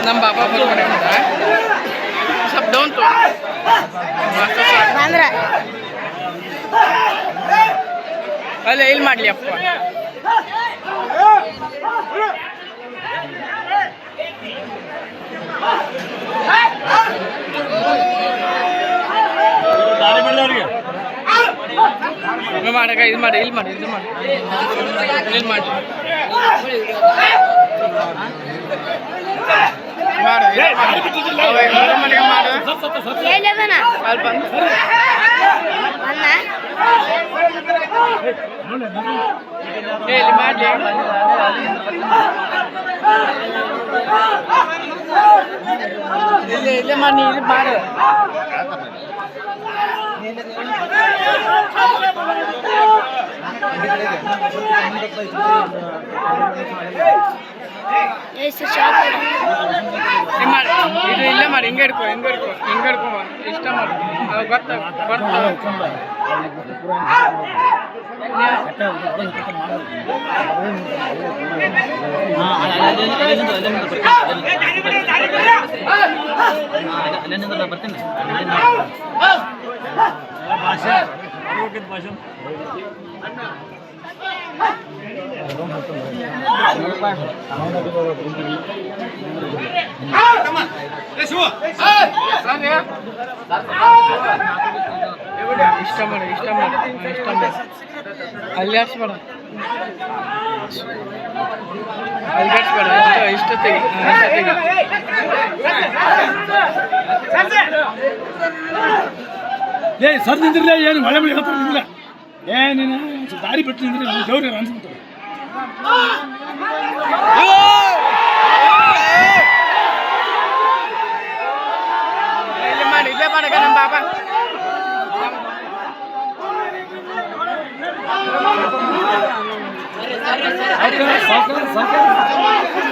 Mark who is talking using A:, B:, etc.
A: ನಮ್ಮ ಬಾಬಾ ಬರ್ತಾರೆ ಸ್ವಲ್ಪ ಡೌನ್ ತೋ
B: ಬಂದ್ರೆ
A: ಅಲ್ಲ ಇಲ್ಲಿ ಮಾಡಲಿ ಅಪ್ಪ ಮಾಡಕ ಇದು ಮಾಡಿ ಇಲ್ಲಿ ಮಾಡಿ ಇದು ಮಾಡಿ ಇಲ್ಲಿ ಮಾಡಿ ಇಲ್ಲಿ ಮಾಡಿ ಇಲ್ಲೇ ಮಾಡಿ ಇಲ್ಲಿ ಮಾಡು ಇದು ಇಲ್ಲೇ ಮಾಡಿ ಹಿಂಗೆ ಹಿಡ್ಕೊ ಇಷ್ಟ ಮಾಡಿ ಅದು
C: ಬರ್ತೀನಿ
A: ಇಷ್ಟ ಮಾಡಿ ಅಲ್ಲಿ ಹಾಕ್ಸ್ಬೇಡ ಇಷ್ಟ ತೆಗಿ
C: ಸರ್ ನಿಂದ್ರಲ್ಲ ಏನು ಮಳೆ ಮಳೆ ಹೇಳ್ತಾರೆ ನಿಂದಿಲ್ಲ ಏನೇನು ದಾರಿ ಬಿಟ್ಟು ನಿಂದ್ರೆ ದೇವ್ರ ಅನ್ಸ್ಬಿಡ್ತಾರೆ
A: ಇಲ್ಲೇ ಮಾಡಕ ನಮ್ಮ ಬಾಬಾ
C: ಸಾಕು